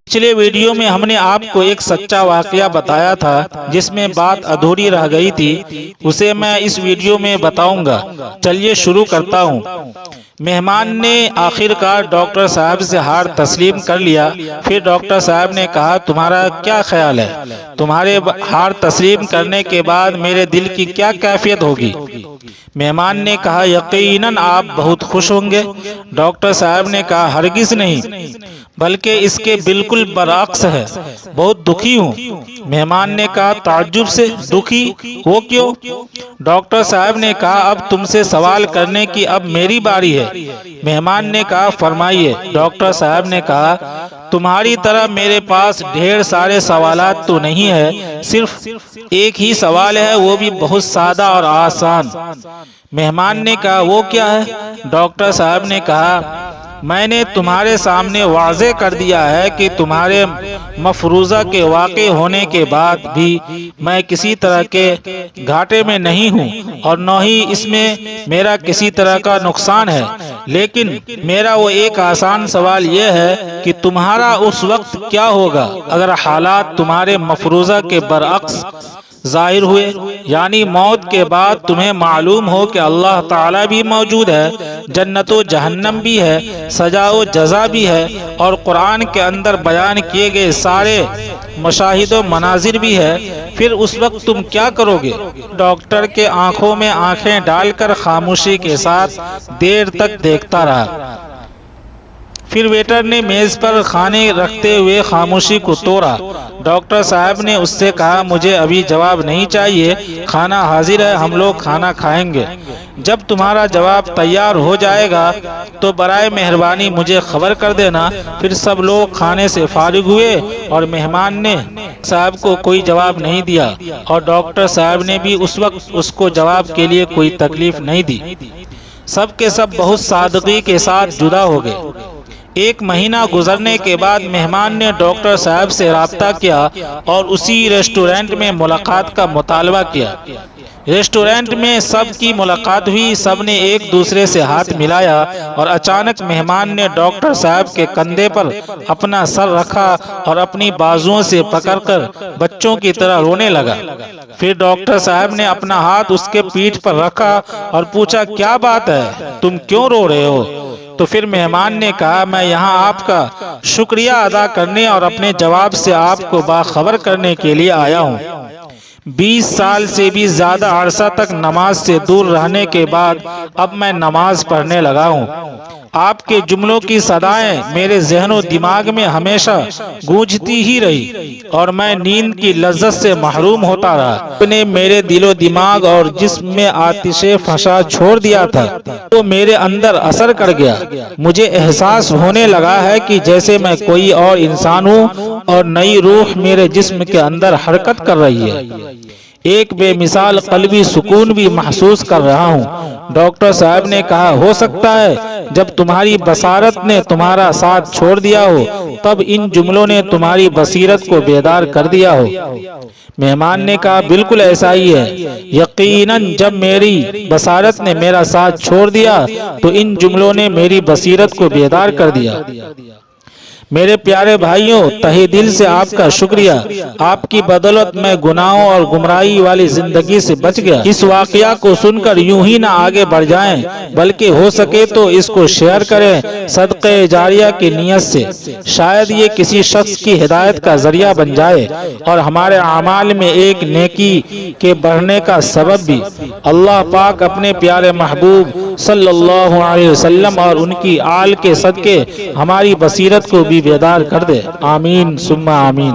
پچھلے ویڈیو میں ہم نے آپ کو ایک سچا واقعہ بتایا تھا جس میں بات ادھوری رہ گئی تھی، اسے میں اس ویڈیو میں بتاؤں گا۔ چلیے شروع کرتا ہوں۔ مہمان نے آخر کار ڈاکٹر صاحب سے ہار تسلیم کر لیا۔ پھر ڈاکٹر صاحب نے کہا، تمہارا کیا خیال ہے؟ تمہارے ہار تسلیم کرنے کے بعد میرے دل کی کیا کیفیت ہوگی؟ مہمان نے کہا، یقیناً آپ بہت خوش ہوں گے۔ ڈاکٹر صاحب نے کہا، ہرگز نہیں، بلکہ اس کے بالکل برعکس ہے، بہت دکھی ہوں۔ مہمان نے کہا، تعجب سے دکھی، وہ کیوں؟ ڈاکٹر صاحب نے کہا، اب تم سے سوال کرنے کی اب میری باری ہے۔ مہمان نے کہا، فرمائیے۔ ڈاکٹر صاحب نے کہا، تمہاری طرح میرے پاس ڈھیر سارے سوالات تو نہیں ہے، صرف ایک ہی سوال ہے، وہ بھی بہت سادہ اور آسان۔ مہمان نے کہا، وہ کیا ہے؟ ڈاکٹر صاحب نے کہا، میں نے تمہارے سامنے واضح کر دیا ہے کہ تمہارے مفروضہ کے واقع ہونے کے بعد بھی میں کسی طرح کے گھاٹے میں نہیں ہوں اور نہ ہی اس میں میرا کسی طرح کا نقصان ہے، لیکن میرا وہ ایک آسان سوال یہ ہے کہ تمہارا اس وقت کیا ہوگا اگر حالات تمہارے مفروضہ کے برعکس ظاہر ہوئے، یعنی موت کے بعد تمہیں معلوم ہو کہ اللہ تعالیٰ بھی موجود ہے، جنت و جہنم بھی ہے، سزا و جزا بھی ہے، اور قرآن کے اندر بیان کیے گئے سارے مشاہد و مناظر بھی ہے، پھر اس وقت تم کیا کرو گے؟ ڈاکٹر کے آنکھوں میں آنکھیں ڈال کر خاموشی کے ساتھ دیر تک دیکھتا رہا۔ پھر ویٹر نے میز پر کھانے رکھتے ہوئے خاموشی کو توڑا۔ ڈاکٹر صاحب نے اس سے کہا، مجھے ابھی جواب نہیں چاہیے، کھانا حاضر ہے، ہم لوگ کھانا کھائیں گے۔ جب تمہارا جواب تیار ہو جائے گا تو برائے مہربانی مجھے خبر کر دینا۔ پھر سب لوگ کھانے سے فارغ ہوئے اور مہمان نے صاحب کو کوئی جواب نہیں دیا اور ڈاکٹر صاحب نے بھی اس وقت اس کو جواب کے لیے کوئی تکلیف نہیں دی۔ سب کے سب بہت سادگی کے ساتھ جدا ہو گئے۔ ایک مہینہ گزرنے کے بعد مہمان نے ڈاکٹر صاحب سے رابطہ کیا اور اسی ریسٹورنٹ میں ملاقات کا مطالبہ کیا۔ ریسٹورنٹ میں سب کی ملاقات ہوئی، سب نے ایک دوسرے سے ہاتھ ملایا اور اچانک مہمان نے ڈاکٹر صاحب کے کندھے پر اپنا سر رکھا اور اپنی بازوؤں سے پکڑ کر بچوں کی طرح رونے لگا۔ پھر ڈاکٹر صاحب نے اپنا ہاتھ اس کے پیٹھ پر رکھا اور پوچھا، کیا بات ہے، تم کیوں رو رہے ہو؟ تو پھر مہمان نے کہا، میں یہاں آپ کا شکریہ ادا کرنے اور اپنے جواب سے آپ کو باخبر کرنے کے لیے آیا ہوں۔ 20 سال سے بھی زیادہ عرصہ تک نماز سے دور رہنے کے بعد اب میں نماز پڑھنے لگا ہوں۔ آپ کے جملوں کی صدائیں میرے ذہن و دماغ میں ہمیشہ گونجتی ہی رہی اور میں نیند کی لذت سے محروم ہوتا رہا۔ آپ نے میرے دل و دماغ اور جسم میں آتش فشاں چھوڑ دیا تھا، وہ میرے اندر اثر کر گیا۔ مجھے احساس ہونے لگا ہے کہ جیسے میں کوئی اور انسان ہوں اور نئی روح میرے جسم کے اندر حرکت کر رہی ہے۔ ایک بے مثال قلبی سکون بھی محسوس کر رہا ہوں۔ ڈاکٹر صاحب نے کہا، ہو سکتا ہے جب تمہاری بصارت نے تمہارا ساتھ چھوڑ دیا ہو تب ان جملوں نے تمہاری بصیرت کو بیدار کر دیا ہو۔ مہمان نے کہا، بالکل ایسا ہی ہے، یقیناً جب میری بصارت نے میرا ساتھ چھوڑ دیا تو ان جملوں نے میری بصیرت کو بیدار کر دیا۔ میرے پیارے بھائیوں، تہہ دل سے آپ کا شکریہ، آپ کی بدولت میں گناہوں اور گمراہی والی زندگی سے بچ گیا۔ اس واقعہ کو سن کر یوں ہی نہ آگے بڑھ جائیں، بلکہ ہو سکے تو اس کو شیئر کریں صدقہ جاریہ کی نیت سے، شاید یہ کسی شخص کی ہدایت کا ذریعہ بن جائے اور ہمارے اعمال میں ایک نیکی کے بڑھنے کا سبب بھی۔ اللہ پاک اپنے پیارے محبوب صلی اللہ علیہ وسلم اور ان کی آل کے صدقے ہماری بصیرت کو بھی بیدار کر دے، آمین ثم آمین۔